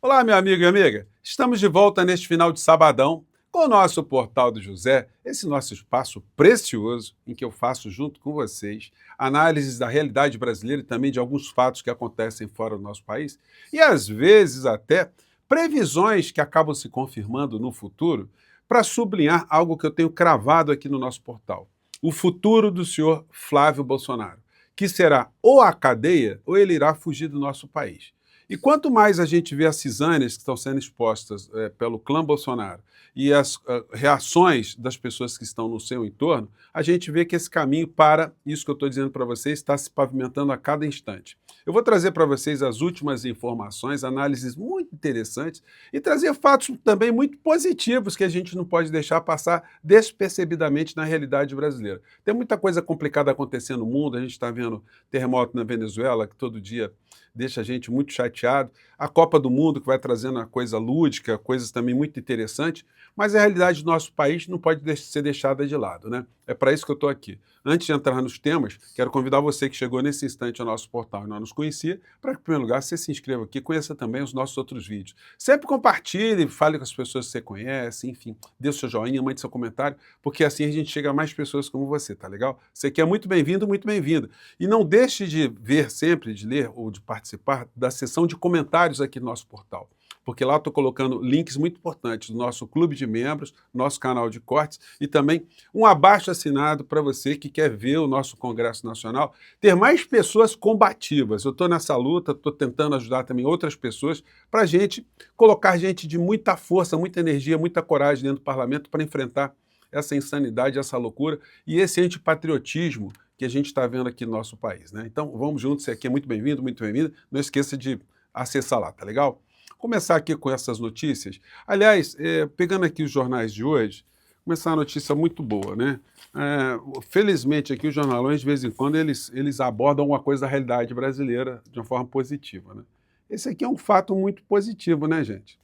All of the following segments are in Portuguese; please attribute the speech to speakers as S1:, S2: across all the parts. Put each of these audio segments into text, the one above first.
S1: Olá, meu amigo e amiga. Estamos de volta neste final de sabadão com o nosso Portal do José, esse nosso espaço precioso em que eu faço junto com vocês análises da realidade brasileira e também de alguns fatos que acontecem fora do nosso país e às vezes até previsões que acabam se confirmando no futuro para sublinhar algo que eu tenho cravado aqui no nosso portal. O futuro do senhor Flávio Bolsonaro, que será ou a cadeia ou ele irá fugir do nosso país. E quanto mais a gente vê as cisâneas que estão sendo expostas pelo clã Bolsonaro e as reações das pessoas que estão no seu entorno, a gente vê que esse caminho para isso que eu estou dizendo para vocês está se pavimentando a cada instante. Eu vou trazer para vocês as últimas informações, análises muito interessantes e trazer fatos também muito positivos que a gente não pode deixar passar despercebidamente na realidade brasileira. Tem muita coisa complicada acontecendo no mundo, a gente está vendo terremoto na Venezuela, que todo dia deixa a gente muito chateado. A Copa do Mundo, que vai trazendo uma coisa lúdica, coisas também muito interessantes, mas a realidade do nosso país não pode ser deixada de lado, né? É para isso que eu estou aqui. Antes de entrar nos temas, quero convidar você que chegou nesse instante ao nosso portal e não nos conhecia, para que, em primeiro lugar, você se inscreva aqui e conheça também os nossos outros vídeos. Sempre compartilhe, fale com as pessoas que você conhece, enfim, dê o seu joinha, mande seu comentário, porque assim a gente chega a mais pessoas como você, tá legal? Você que é muito bem-vindo, muito bem-vinda. E não deixe de ver sempre, de ler ou de participar da seção de comentários aqui no nosso portal, porque lá eu estou colocando links muito importantes do nosso clube de membros, nosso canal de cortes e também um abaixo-assinado para você que quer ver o nosso Congresso Nacional ter mais pessoas combativas. Eu estou nessa luta, estou tentando ajudar também outras pessoas para a gente colocar gente de muita força, muita energia, muita coragem dentro do parlamento para enfrentar essa insanidade, essa loucura e esse antipatriotismo que a gente está vendo aqui no nosso país, né? Então, vamos juntos, você aqui é muito bem-vindo, muito bem-vinda. Não esqueça de acessar lá, tá legal? Começar aqui com essas notícias. Aliás, pegando aqui os jornais de hoje, começar uma notícia muito boa, né? Felizmente aqui os jornalões, de vez em quando, eles abordam uma coisa da realidade brasileira de uma forma positiva, né? Esse aqui é um fato muito positivo, né, gente?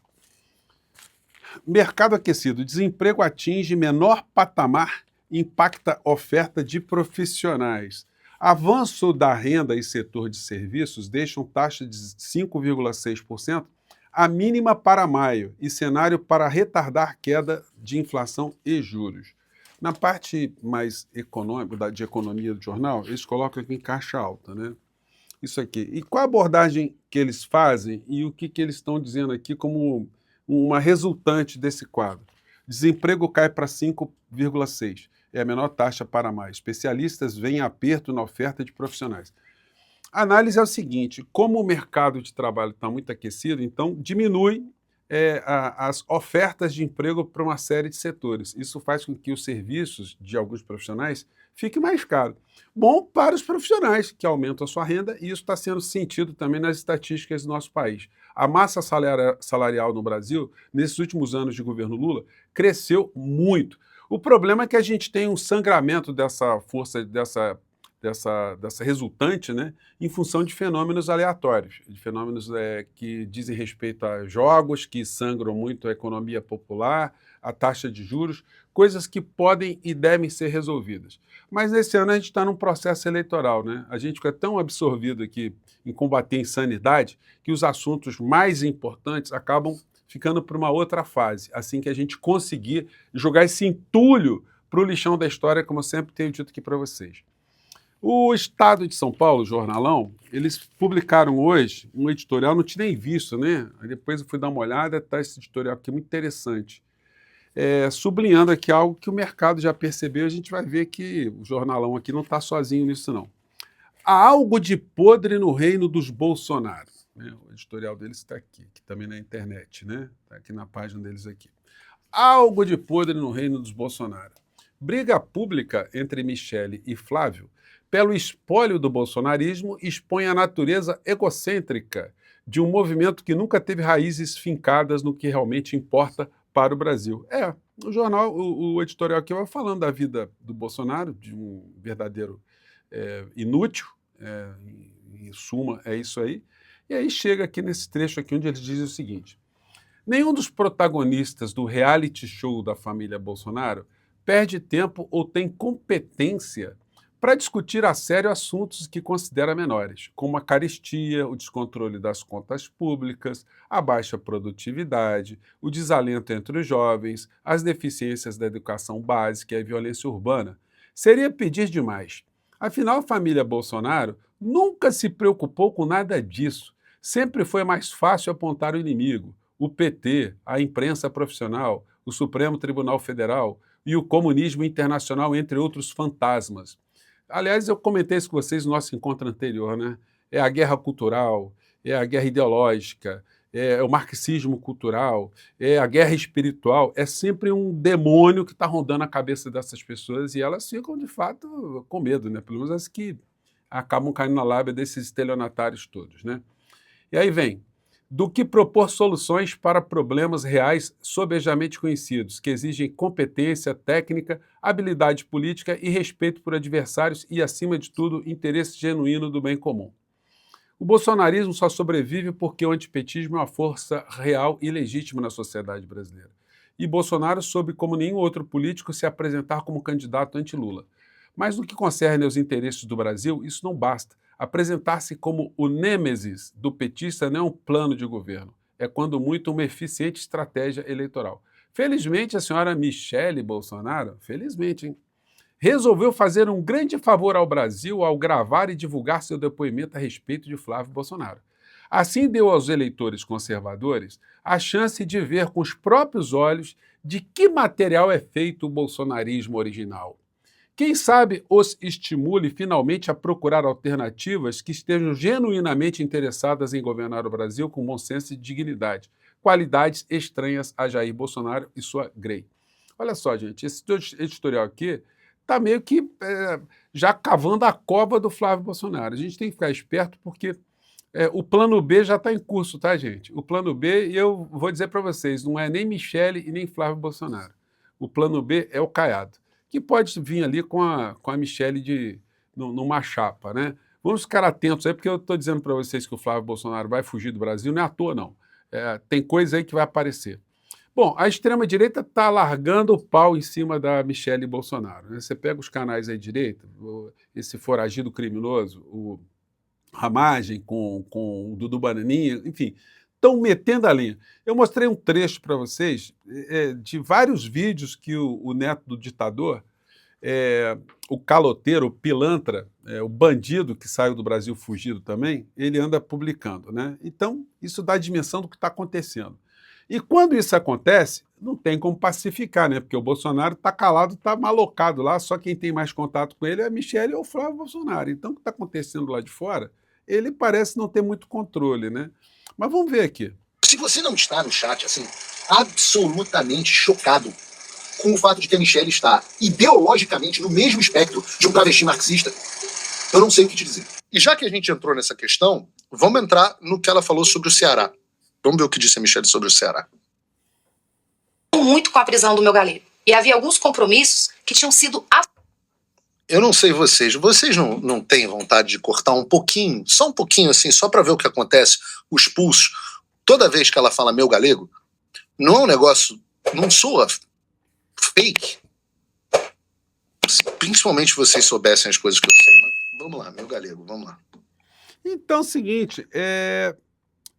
S1: Mercado aquecido. Desemprego atinge menor patamar e impacta oferta de profissionais. Avanço da renda e setor de serviços deixam taxa de 5,6%, a mínima para maio, e cenário para retardar queda de inflação e juros. Na parte mais econômica, de economia do jornal, eles colocam aqui em caixa alta, né? Isso aqui. E qual a abordagem que eles fazem e o que eles estão dizendo aqui como uma resultante desse quadro? Desemprego cai para 5,6%. É a menor taxa para mais. Especialistas veem aperto na oferta de profissionais. A análise é o seguinte: como o mercado de trabalho está muito aquecido, então diminui as ofertas de emprego para uma série de setores. Isso faz com que os serviços de alguns profissionais fiquem mais caros. Bom para os profissionais, que aumentam a sua renda, e isso está sendo sentido também nas estatísticas do nosso país. A massa salarial no Brasil, nesses últimos anos de governo Lula, cresceu muito. O problema é que a gente tem um sangramento dessa força, dessa resultante, né, em função de fenômenos aleatórios, de fenômenos que dizem respeito a jogos, que sangram muito a economia popular, a taxa de juros, coisas que podem e devem ser resolvidas. Mas nesse ano a gente está num processo eleitoral, né? A gente fica tão absorvido aqui em combater a insanidade que os assuntos mais importantes acabam ficando para uma outra fase, assim que a gente conseguir jogar esse entulho para o lixão da história, como eu sempre tenho dito aqui para vocês. O Estado de São Paulo, o Jornalão, eles publicaram hoje um editorial, não tinha nem visto, né? Aí depois eu fui dar uma olhada, está esse editorial aqui muito interessante, sublinhando aqui algo que o mercado já percebeu, a gente vai ver que o Jornalão aqui não está sozinho nisso, não. Há algo de podre no reino dos Bolsonaro, né? O editorial deles está aqui, que também na internet, né? Está aqui na página deles aqui. Algo de podre no reino dos Bolsonaro. Briga pública entre Michele e Flávio pelo espólio do bolsonarismo expõe a natureza egocêntrica de um movimento que nunca teve raízes fincadas no que realmente importa para o Brasil. O jornal, o editorial aqui vai falando da vida do Bolsonaro, de um verdadeiro inútil, em suma, é isso aí. E aí chega aqui nesse trecho aqui onde eles dizem o seguinte: nenhum dos protagonistas do reality show da família Bolsonaro perde tempo ou tem competência para discutir a sério assuntos que considera menores, como a carestia, o descontrole das contas públicas, a baixa produtividade, o desalento entre os jovens, as deficiências da educação básica e a violência urbana. Seria pedir demais. Afinal, a família Bolsonaro nunca se preocupou com nada disso. Sempre foi mais fácil apontar o inimigo, o PT, a imprensa profissional, o Supremo Tribunal Federal e o comunismo internacional, entre outros fantasmas. Aliás, eu comentei isso com vocês no nosso encontro anterior, né? É a guerra cultural, é a guerra ideológica, é o marxismo cultural, é a guerra espiritual. É sempre um demônio que está rondando a cabeça dessas pessoas e elas ficam, de fato, com medo, né? Pelo menos as que acabam caindo na lábia desses estelionatários todos, né? E aí vem, do que propor soluções para problemas reais sobejamente conhecidos, que exigem competência técnica, habilidade política e respeito por adversários e, acima de tudo, interesse genuíno do bem comum. O bolsonarismo só sobrevive porque o antipetismo é uma força real e legítima na sociedade brasileira. E Bolsonaro soube, como nenhum outro político, se apresentar como candidato anti-Lula. Mas no que concerne aos interesses do Brasil, isso não basta. Apresentar-se como o nêmesis do petista não é um plano de governo, é quando muito uma eficiente estratégia eleitoral. Felizmente, a senhora Michele Bolsonaro, felizmente, hein, resolveu fazer um grande favor ao Brasil ao gravar e divulgar seu depoimento a respeito de Flávio Bolsonaro. Assim deu aos eleitores conservadores a chance de ver com os próprios olhos de que material é feito o bolsonarismo original. Quem sabe os estimule finalmente a procurar alternativas que estejam genuinamente interessadas em governar o Brasil com bom senso e dignidade, qualidades estranhas a Jair Bolsonaro e sua Grey. Olha só, gente, esse editorial aqui está meio que já cavando a cova do Flávio Bolsonaro. A gente tem que ficar esperto porque o plano B já está em curso, tá, gente? O plano B, e eu vou dizer para vocês, não é nem Michele e nem Flávio Bolsonaro. O plano B é o Caiado, que pode vir ali com a Michele numa chapa, né? Vamos ficar atentos aí, porque eu estou dizendo para vocês que o Flávio Bolsonaro vai fugir do Brasil, não é à toa, não. Tem coisa aí que vai aparecer. Bom, a extrema-direita está largando o pau em cima da Michele Bolsonaro, né? Você pega os canais aí direita, esse foragido criminoso, o Ramagem com o Dudu Bananinha, enfim, estão metendo a linha. Eu mostrei um trecho para vocês de vários vídeos que o neto do ditador, o caloteiro, o pilantra, o bandido que saiu do Brasil fugido também, ele anda publicando, né? Então, isso dá a dimensão do que está acontecendo. E quando isso acontece, não tem como pacificar, né? Porque o Bolsonaro está calado, está malocado lá, só quem tem mais contato com ele é a Michele ou o Flávio Bolsonaro. Então, o que está acontecendo lá de fora, ele parece não ter muito controle, né? Mas vamos ver aqui.
S2: Se você não está no chat, assim, absolutamente chocado com o fato de que a Michele está ideologicamente no mesmo espectro de um travesti marxista, eu não sei o que te dizer. E já que a gente entrou nessa questão, vamos entrar no que ela falou sobre o Ceará. Vamos ver o que disse a Michele sobre o Ceará.
S3: Muito com a prisão do meu galego. E havia alguns compromissos que tinham sido...
S2: Eu não sei vocês não têm vontade de cortar um pouquinho, só um pouquinho assim, só para ver o que acontece, os pulsos, toda vez que ela fala meu galego? Não é um negócio, não soa fake? Principalmente se vocês soubessem as coisas que eu sei. Mas vamos lá, meu galego, vamos lá.
S1: Então é o seguinte,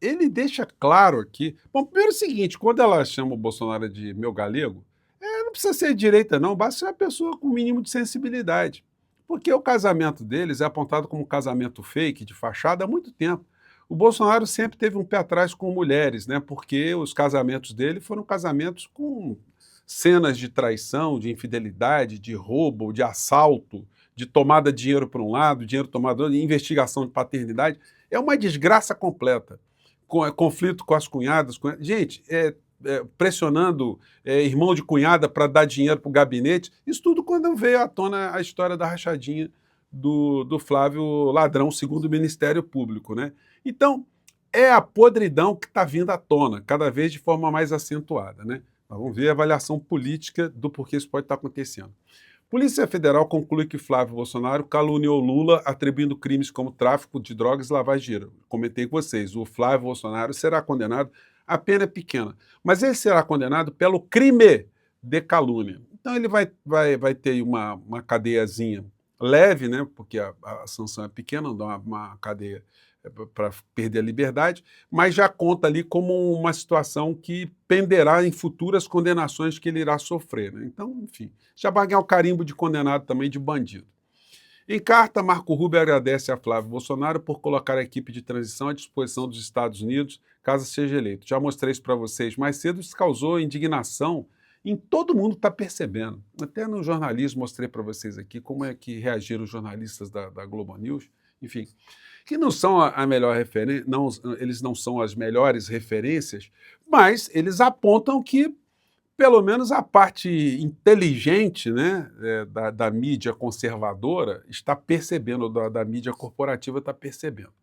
S1: ele deixa claro aqui... Bom, primeiro é o seguinte, quando ela chama o Bolsonaro de meu galego, não precisa ser direita não, basta ser uma pessoa com o mínimo de sensibilidade. Porque o casamento deles é apontado como um casamento fake, de fachada, há muito tempo. O Bolsonaro sempre teve um pé atrás com mulheres, né? Porque os casamentos dele foram casamentos com cenas de traição, de infidelidade, de roubo, de assalto, de tomada de dinheiro para um lado, dinheiro tomado, de investigação de paternidade. É uma desgraça completa. Conflito com as cunhadas. Gente, pressionando irmão de cunhada para dar dinheiro para o gabinete, isso tudo quando veio à tona a história da rachadinha do Flávio Ladrão, segundo o Ministério Público, né? Então, é a podridão que está vindo à tona, cada vez de forma mais acentuada, né? Nós vamos ver a avaliação política do porquê isso pode estar acontecendo. Polícia Federal conclui que Flávio Bolsonaro caluniou Lula atribuindo crimes como tráfico de drogas e lavagem de dinheiro. Comentei com vocês, o Flávio Bolsonaro será condenado, a pena é pequena, mas ele será condenado pelo crime de calúnia. Então ele vai ter uma cadeiazinha leve, né, porque a sanção é pequena, não dá uma cadeia para perder a liberdade, mas já conta ali como uma situação que penderá em futuras condenações que ele irá sofrer, né? Então, enfim, já vai ganhar o carimbo de condenado também, de bandido. Em carta, Marco Rubio agradece a Flávio Bolsonaro por colocar a equipe de transição à disposição dos Estados Unidos, caso seja eleito. Já mostrei isso para vocês mais cedo, isso causou indignação em todo mundo está percebendo. Até no jornalismo mostrei para vocês aqui como é que reagiram os jornalistas da Globo News, enfim, que não são a melhor referência, eles não são as melhores referências, mas eles apontam que pelo menos a parte inteligente, né, da mídia conservadora está percebendo, da mídia corporativa está percebendo.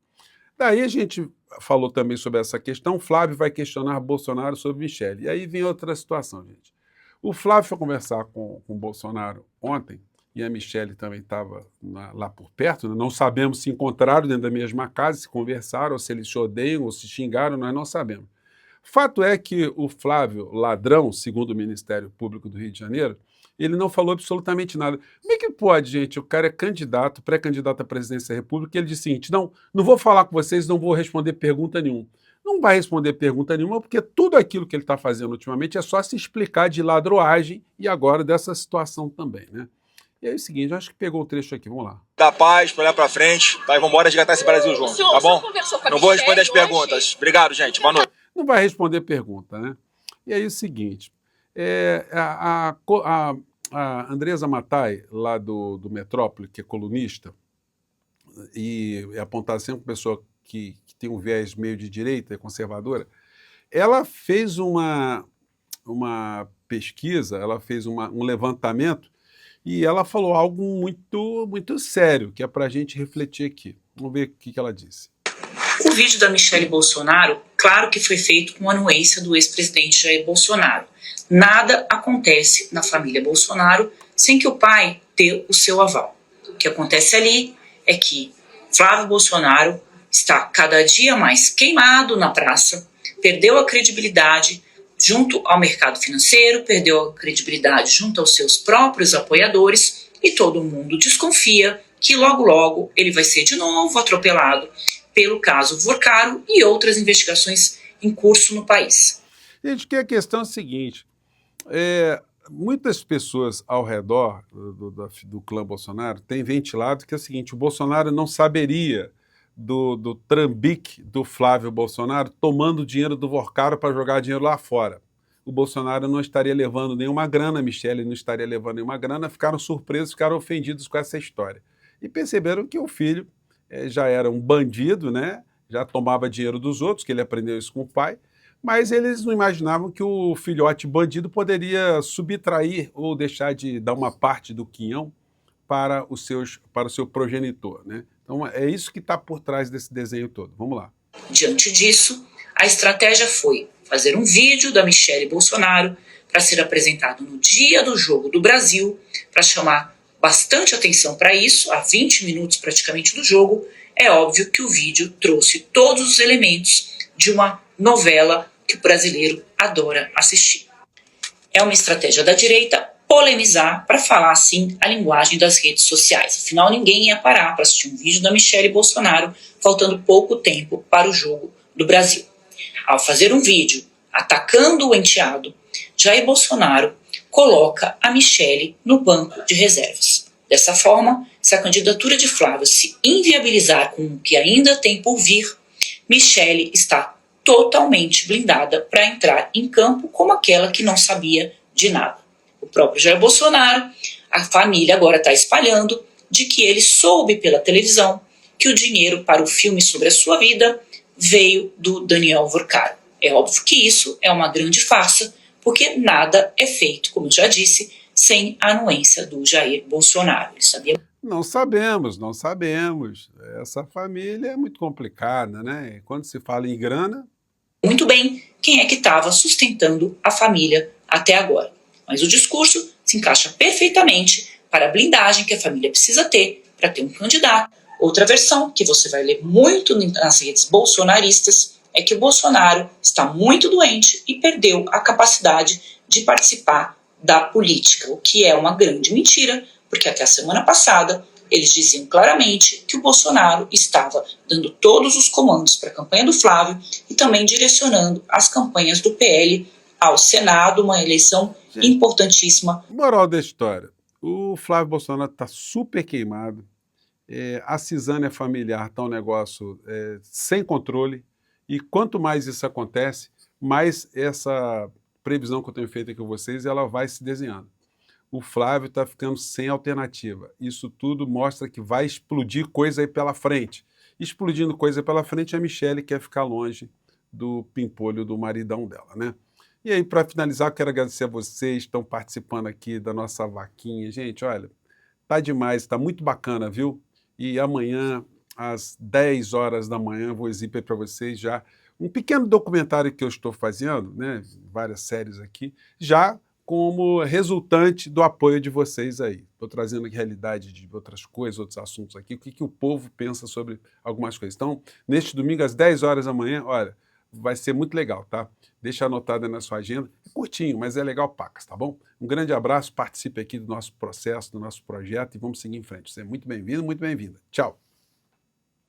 S1: Daí a gente falou também sobre essa questão, Flávio vai questionar Bolsonaro sobre Michele. E aí vem outra situação, gente. O Flávio foi conversar com o Bolsonaro ontem, e a Michele também estava lá por perto, né? Não sabemos se encontraram dentro da mesma casa, se conversaram, ou se eles se odeiam, ou se xingaram, nós não sabemos. Fato é que o Flávio Ladrão, segundo o Ministério Público do Rio de Janeiro, ele não falou absolutamente nada. Como é que pode, gente? O cara é candidato, pré-candidato à presidência da República, e ele diz o seguinte, não vou falar com vocês, não vou responder pergunta nenhuma. Não vai responder pergunta nenhuma, porque tudo aquilo que ele está fazendo ultimamente é só se explicar de ladroagem e agora dessa situação também, né? E aí é o seguinte, eu acho que pegou o trecho aqui, vamos lá.
S4: Da paz, pra olhar pra frente, tá? E vambora resgatar esse Brasil junto, tá bom? Não vou responder as perguntas. Obrigado, gente. Boa noite.
S1: Não vai responder pergunta, né? E aí é o seguinte, a Andresa Matai, lá do Metrópole, que é colunista, e é apontada sempre uma pessoa que tem um viés meio de direita, é conservadora, ela fez uma pesquisa, ela fez um levantamento, e ela falou algo muito, muito sério, que é para a gente refletir aqui. Vamos ver o que ela disse.
S5: O vídeo da Michele Bolsonaro, claro que foi feito com a anuência do ex-presidente Jair Bolsonaro. Nada acontece na família Bolsonaro sem que o pai dê o seu aval. O que acontece ali é que Flávio Bolsonaro está cada dia mais queimado na praça, perdeu a credibilidade junto ao mercado financeiro, perdeu a credibilidade junto aos seus próprios apoiadores e todo mundo desconfia que logo logo ele vai ser de novo atropelado pelo caso Vorcaro e outras investigações em curso no país.
S1: Gente, que a questão é a seguinte, muitas pessoas ao redor do clã Bolsonaro têm ventilado que é o seguinte, o Bolsonaro não saberia do trambique do Flávio Bolsonaro tomando dinheiro do Vorcaro para jogar dinheiro lá fora. O Bolsonaro não estaria levando nenhuma grana, a Michele não estaria levando nenhuma grana, ficaram surpresos, ficaram ofendidos com essa história. E perceberam que o filho já era um bandido, né? Já tomava dinheiro dos outros, que ele aprendeu isso com o pai, mas eles não imaginavam que o filhote bandido poderia subtrair ou deixar de dar uma parte do quinhão para o seu progenitor, né? Então é isso que está por trás desse desenho todo. Vamos lá.
S5: Diante disso, a estratégia foi fazer um vídeo da Michele Bolsonaro para ser apresentado no dia do jogo do Brasil, para chamar bastante atenção para isso, a 20 minutos praticamente do jogo. É óbvio que o vídeo trouxe todos os elementos de uma novela que o brasileiro adora assistir. É uma estratégia da direita polemizar para falar, assim, a linguagem das redes sociais. Afinal, ninguém ia parar para assistir um vídeo da Michele Bolsonaro faltando pouco tempo para o jogo do Brasil. Ao fazer um vídeo atacando o enteado, Jair Bolsonaro coloca a Michele no banco de reservas. Dessa forma, se a candidatura de Flávio se inviabilizar com o que ainda tem por vir, Michele está totalmente blindada para entrar em campo como aquela que não sabia de nada. O próprio Jair Bolsonaro, a família agora está espalhando de que ele soube pela televisão que o dinheiro para o filme sobre a sua vida veio do Daniel Vorcaro. É óbvio que isso é uma grande farsa, porque nada é feito, como eu já disse, sem a anuência do Jair Bolsonaro. Ele sabia?
S1: Não sabemos. Essa família é muito complicada, né? Quando se fala em grana...
S5: Muito bem, quem é que estava sustentando a família até agora. Mas o discurso se encaixa perfeitamente para a blindagem que a família precisa ter para ter um candidato. Outra versão, que você vai ler muito nas redes bolsonaristas, é que o Bolsonaro está muito doente e perdeu a capacidade de participar da política, o que é uma grande mentira, porque até a semana passada Eles diziam claramente que o Bolsonaro estava dando todos os comandos para a campanha do Flávio e também direcionando as campanhas do PL ao Senado, uma eleição importantíssima.
S1: Moral da história, o Flávio Bolsonaro está super queimado, a cisânia familiar está um negócio sem controle, e quanto mais isso acontece, mais essa previsão que eu tenho feito aqui com vocês, ela vai se desenhando. O Flávio está ficando sem alternativa. Isso tudo mostra que vai explodir coisa aí pela frente. Explodindo coisa pela frente, a Michelle quer ficar longe do pimpolho do maridão dela, né? E aí, para finalizar, eu quero agradecer a vocês que estão participando aqui da nossa vaquinha. Gente, olha, tá demais, tá muito bacana, viu? E amanhã, às 10 horas da manhã, eu vou exibir para vocês já um pequeno documentário que eu estou fazendo, né? Várias séries aqui, já como resultante do apoio de vocês aí. Estou trazendo aqui realidade de outras coisas, outros assuntos aqui, o que o povo pensa sobre algumas coisas. Então, neste domingo, às 10 horas da manhã, olha, vai ser muito legal, tá? Deixa anotado aí na sua agenda. É curtinho, mas é legal pacas, tá bom? Um grande abraço, participe aqui do nosso processo, do nosso projeto e vamos seguir em frente. Você é muito bem-vindo, muito bem-vinda. Tchau!